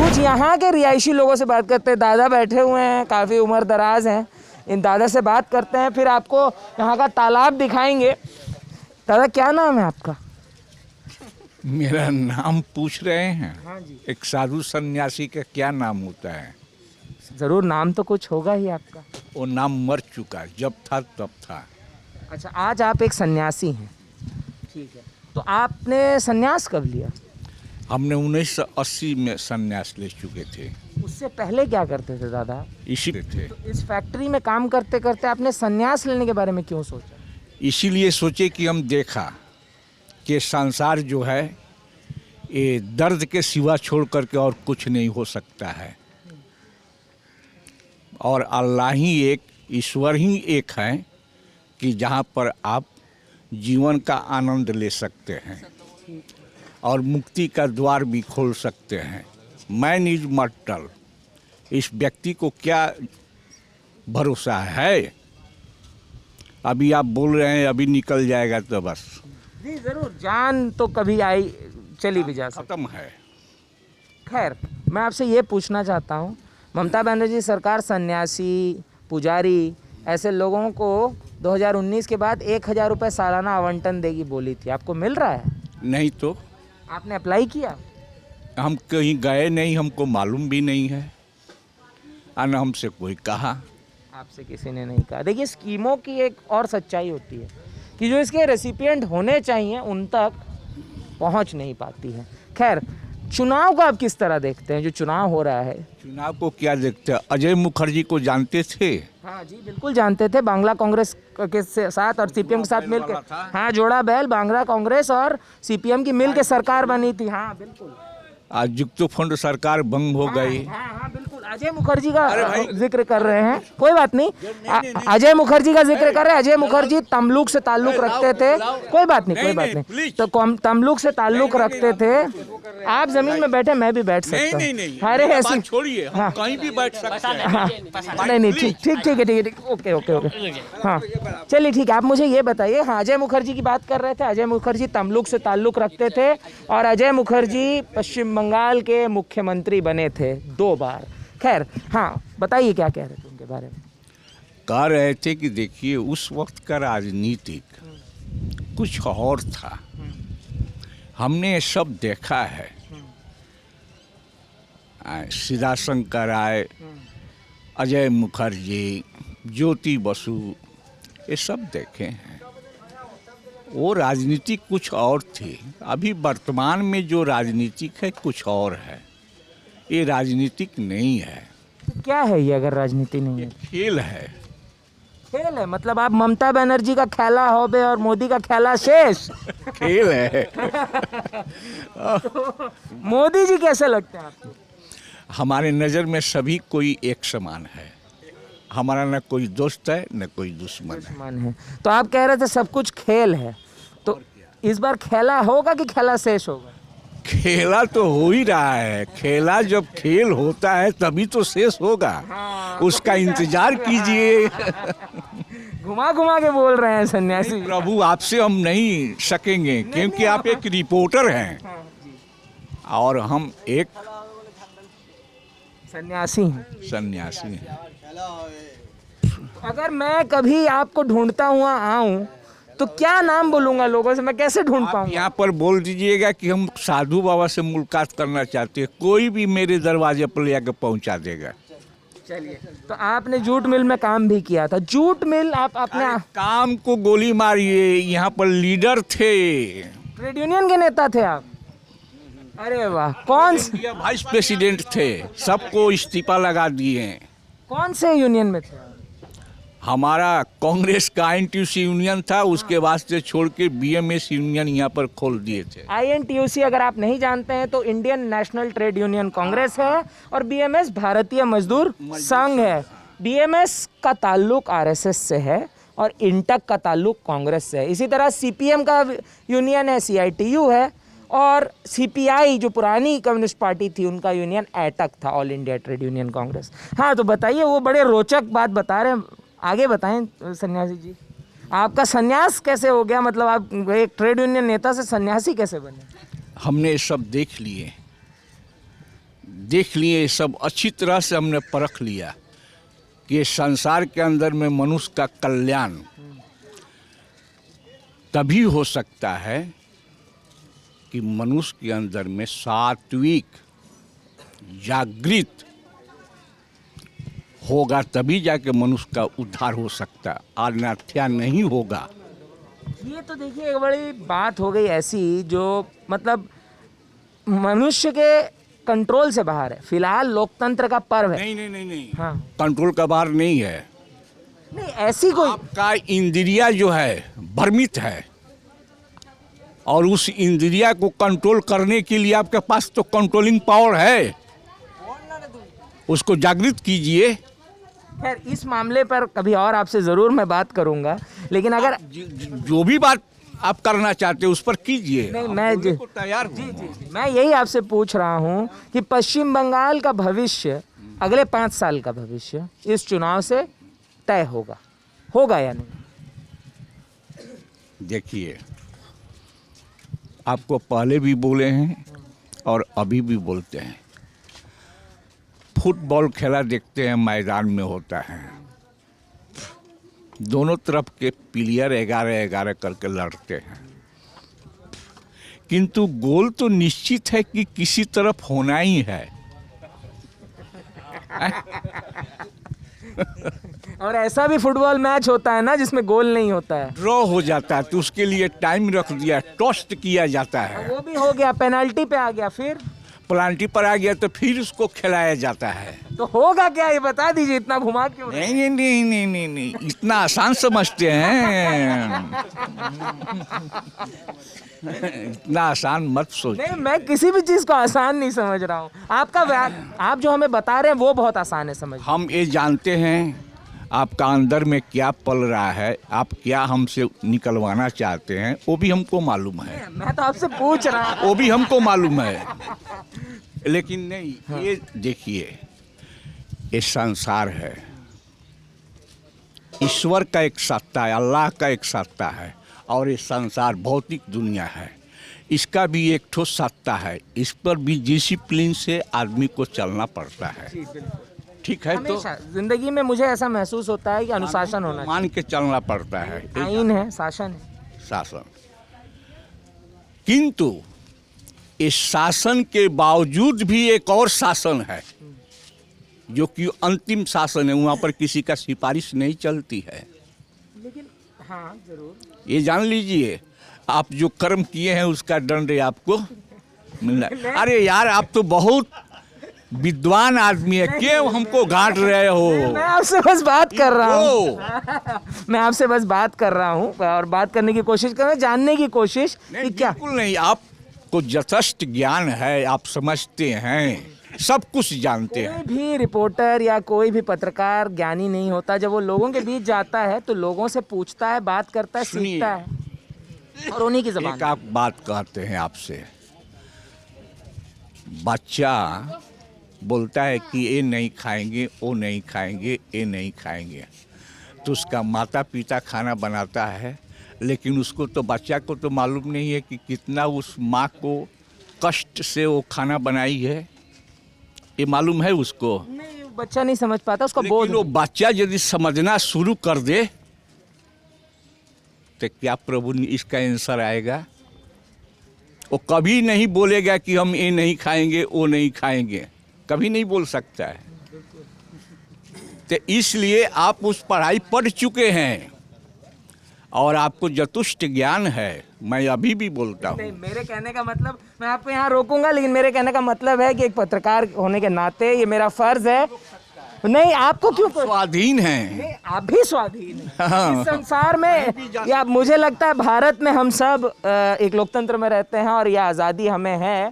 कुछ यहाँ के रिहायशी लोगों से बात करते हैं। दादा बैठे हुए हैं, काफ़ी उम्र दराज हैं। इन दादा से बात करते हैं, फिर आपको यहाँ का तालाब दिखाएंगे। दादा क्या नाम है आपका? मेरा नाम पूछ रहे हैं? हाँ जी। एक साधु सन्यासी का क्या नाम होता है? ज़रूर नाम तो कुछ होगा ही आपका। वो नाम मर चुका, जब था तब था। अच्छा, आज आप एक सन्यासी हैं। ठीक है, तो आपने सन्यास कब लिया? हमने 1980 में संन्यास ले चुके थे। उससे पहले क्या करते थे दादा? इसी थे, तो इस फैक्ट्री में काम करते करते आपने सन्यास लेने के बारे में क्यों सोचा? इसीलिए सोचे कि हम देखा कि संसार जो है ये दर्द के सिवा छोड़ करके और कुछ नहीं हो सकता है, और अल्लाह ही एक, ईश्वर ही एक है कि जहाँ पर आप जीवन का आनंद ले सकते हैं और मुक्ति का द्वार भी खोल सकते हैं। Man is मॉर्टल। इस व्यक्ति को क्या भरोसा है? अभी आप बोल रहे हैं अभी निकल जाएगा, तो बस जी ज़रूर, जान तो कभी आई चली भी जा सकती। खत्म है। खैर, मैं आपसे ये पूछना चाहता हूँ, ममता बनर्जी सरकार सन्यासी, पुजारी ऐसे लोगों को 2019 के बाद 1000 रुपये सालाना आवंटन देगी बोली थी, आपको मिल रहा है? नहीं तो आपने अप्लाई किया? हम कहीं गए नहीं, हमको मालूम भी नहीं है, और न हमसे कोई कहा। आपसे किसी ने नहीं कहा। देखिए, स्कीमों की एक और सच्चाई होती है कि जो इसके रेसिपिएंट होने चाहिए उन तक पहुंच नहीं पाती है। खैर, चुनाव को आप किस तरह देखते हैं, जो चुनाव हो रहा है? चुनाव को क्या देखते हैं? अजय मुखर्जी को जानते थे? हाँ जी, बिल्कुल जानते थे। बांग्ला कांग्रेस के साथ और सीपीएम के साथ मिलकर, हाँ, जोड़ा बैल, बांग्ला कांग्रेस और सीपीएम की मिल के सरकार बनी थी। हाँ बिल्कुल। आज युक्तो फंड सरकार भंग हो गई। हाँ बिल्कुल। अजय मुखर्जी का जिक्र कर रहे हैं, कोई बात नहीं। अजय मुखर्जी का जिक्र कर रहे हैं। अजय मुखर्जी तमलुक से ताल्लुक रखते थे, कोई बात नहीं, कोई बात नहीं। तो तमलुक से ताल्लुक रखते थे। आप जमीन में बैठे, मैं भी बैठ सकता हूँ। अरे ऐसी छोड़िए, हम कहीं भी बैठ सकते हैं। हाँ, नहीं, ठीक है, ओके, हाँ चलिए ठीक है। आप मुझे ये बताइए, हाँ, अजय मुखर्जी की बात कर रहे थे। अजय मुखर्जी तमलुक से ताल्लुक रखते थे और अजय मुखर्जी पश्चिम बंगाल के मुख्यमंत्री बने थे 2 बार। खैर, हाँ बताइए क्या कह रहे थे उनके बारे में? कह रहे थे कि देखिए उस वक्त का राजनीतिक कुछ और था, हमने ये सब देखा है। सीधा शंकर राय, अजय मुखर्जी, ज्योति बसु, ये सब देखे हैं। वो राजनीति कुछ और थी। अभी वर्तमान में जो राजनीतिक है कुछ और है, ये राजनीतिक नहीं है। तो क्या है ये अगर राजनीति नहीं है? खेल है। खेल है मतलब आप ममता बनर्जी का खेला होबे और मोदी का खेला शेष? खेल है। तो मोदी जी कैसे लगते हैं आपको? हमारे नज़र में सभी कोई एक समान है। हमारा न कोई दोस्त है न कोई दुश्मन है। तो आप कह रहे थे सब कुछ खेल है, तो इस बार खेला होगा कि खेला शेष होगा? खेला तो हो ही रहा है। खेला जब खेल होता है तभी तो शेष होगा। उसका इंतजार कीजिए। घुमा घुमा के बोल रहे हैं सन्यासी। प्रभु, आपसे हम नहीं सकेंगे क्योंकि आप एक रिपोर्टर हैं और हम एक सन्यासी हैं। सन्यासी हैं। अगर मैं कभी आपको ढूंढता हुआ आऊं तो क्या नाम बोलूंगा लोगों से? मैं कैसे ढूंढ पाऊंगा? यहाँ पर बोल दीजिएगा कि हम साधु बाबा से मुलाकात करना चाहते हैं, कोई भी मेरे दरवाजे पर ले आकर पहुँचा देगा। चलिए, तो आपने जूट मिल में काम भी किया था। जूट मिल आप अपने काम को गोली मारिए, यहाँ पर लीडर थे, ट्रेड यूनियन के नेता थे आप? अरे वाह, कौन से? वाइस प्रेसिडेंट थे, सबको इस्तीफा लगा दिए। कौन से यूनियन में थे? हमारा कांग्रेस का एनटीयूसी यूनियन था, उसके बाद से छोड़ के बीएमएस यूनियन यहाँ पर खोल दिए थे। आईएनटीयूसी अगर आप नहीं जानते हैं तो Indian national trade union Congress है और बीएमएस भारतीय मजदूर संघ है। बीएमएस का ताल्लुक आरएसएस से है और इंटक का ताल्लुक कांग्रेस से है। इसी तरह सीपीएम का यूनियन है सीआईटीयू है और सीपीआई जो पुरानी कम्युनिस्ट पार्टी थी उनका यूनियन एटक था, all India trade union Congress. हाँ, तो बताइए, वो बड़े रोचक बात बता रहे हैं, आगे बताएं सन्यासी जी। आपका सन्यास कैसे हो गया? मतलब आप एक ट्रेड यूनियन नेता से सन्यासी कैसे बने? हमने सब देख लिए। देख लिए, सब अच्छी तरह से हमने परख लिया कि संसार के अंदर में मनुष्य का कल्याण तभी हो सकता है कि मनुष्य के अंदर में सात्विक जागृत होगा, तभी जाके मनुष्य का उद्धार हो सकता है, अन्यथा नहीं होगा। ये तो देखिए एक बड़ी बात हो गई ऐसी जो मतलब मनुष्य के कंट्रोल से बाहर है। फिलहाल लोकतंत्र का पर्व है। नहीं हाँ कंट्रोल का बाहर नहीं है। नहीं ऐसी कोई आपका इंद्रिया जो है भ्रमित है, और उस इंद्रिया को कंट्रोल करने के लिए आपके पास तो कंट्रोलिंग पावर है, उसको जागृत कीजिए। खैर इस मामले पर कभी और आपसे ज़रूर मैं बात करूंगा, लेकिन अगर जो भी बात आप करना चाहते हैं उस पर कीजिए। नहीं मैं बोलने को तैयार हूँ। मैं यही आपसे पूछ रहा हूं कि पश्चिम बंगाल का भविष्य, अगले 5 साल का भविष्य इस चुनाव से तय होगा या नहीं? देखिए, आपको पहले भी बोले हैं और अभी भी बोलते हैं, फुटबॉल खेला देखते हैं, मैदान में होता है, दोनों तरफ के प्लेयर 11-11 करके लड़ते हैं, किंतु गोल तो निश्चित है कि किसी तरफ होना ही है। और ऐसा भी फुटबॉल मैच होता है ना जिसमें गोल नहीं होता है, ड्रॉ हो जाता है, तो उसके लिए टाइम रख दिया, टॉस्ट किया जाता है, वो भी हो गया, पेनल्टी पे आ गया, फिर प्लांटी पर आ गया तो फिर उसको खिलाया जाता है। तो होगा क्या ये बता दीजिए, इतना घुमा क्यों रहे हैं? नहीं, इतना आसान समझते हैं। इतना आसान मत सोचिए। नहीं मैं किसी भी चीज को आसान नहीं समझ रहा हूँ। आप जो हमें बता रहे हैं वो बहुत आसान है समझ। हम ये जानते हैं आपका अंदर में क्या पल रहा है, आप क्या हमसे निकलवाना चाहते हैं, वो भी हमको मालूम है। मैं तो आपसे पूछ रहा हूँ। वो भी हमको मालूम है, लेकिन नहीं हाँ। ये देखिए, ये संसार है, ईश्वर का एक सत्ता है, अल्लाह का एक सत्ता है, और ये संसार भौतिक दुनिया है, इसका भी एक ठो सत्ता है, इस पर भी डिसिप्लिन से आदमी को चलना पड़ता है। ठीक है, तो जिंदगी में मुझे ऐसा महसूस होता है कि अनुशासन होना, मान के चलना पड़ता है, आईन है, शासन है, शासन। किंतु इस शासन के बावजूद भी एक और शासन है जो कि अंतिम शासन है, वहाँ पर किसी का सिफारिश नहीं चलती है। लेकिन हाँ जरूर ये जान लीजिए, आप जो कर्म किए हैं उसका दंड आपको मिलना। अरे यार, आप तो बहुत विद्वान आदमी है, क्यों हमको घाट रहे हो? मैं आपसे बस बात कर रहा हूँ। मैं आपसे बस बात कर रहा हूँ और बात करने की कोशिश कर रहा हूँ, जानने की कोशिश कि क्या। बिल्कुल नहीं, आपको यथेष्ट ज्ञान है, आप समझते हैं, सब कुछ जानते हैं। कोई भी रिपोर्टर या कोई भी पत्रकार ज्ञानी नहीं होता, जब वो लोगों के बीच जाता है तो लोगों से पूछता है, बात करता है, सीखता है और उन्हीं की ज़बान। एक आप बात कहते हैं आपसे, बच्चा बोलता है कि ये नहीं खाएंगे, वो नहीं खाएंगे, ये नहीं खाएंगे, तो उसका माता पिता खाना बनाता है, लेकिन उसको तो बच्चा को तो मालूम नहीं है कि कितना उस माँ को कष्ट से वो खाना बनाई है, ये मालूम है उसको? नहीं, बच्चा नहीं समझ पाता, उसका बोध। वो बच्चा यदि समझना शुरू कर दे तो क्या प्रभु इसका आंसर आएगा? वो कभी नहीं बोलेगा कि हम ये नहीं खाएंगे, वो नहीं खाएंगे, कभी नहीं बोल सकता है। तो इसलिए आप उस पढ़ाई पढ़ चुके हैं और आपको यथेष्ट ज्ञान है। मैं अभी भी बोलता हूँ, मेरे कहने का मतलब, मैं आपको यहाँ रोकूंगा, लेकिन मेरे कहने का मतलब है कि एक पत्रकार होने के नाते ये मेरा फर्ज है। नहीं आपको क्यों स्वाधीन है, आप भी स्वाधीन हैं। इस संसार में या मुझे लगता है भारत में हम सब एक लोकतंत्र में रहते हैं और यह आज़ादी हमें है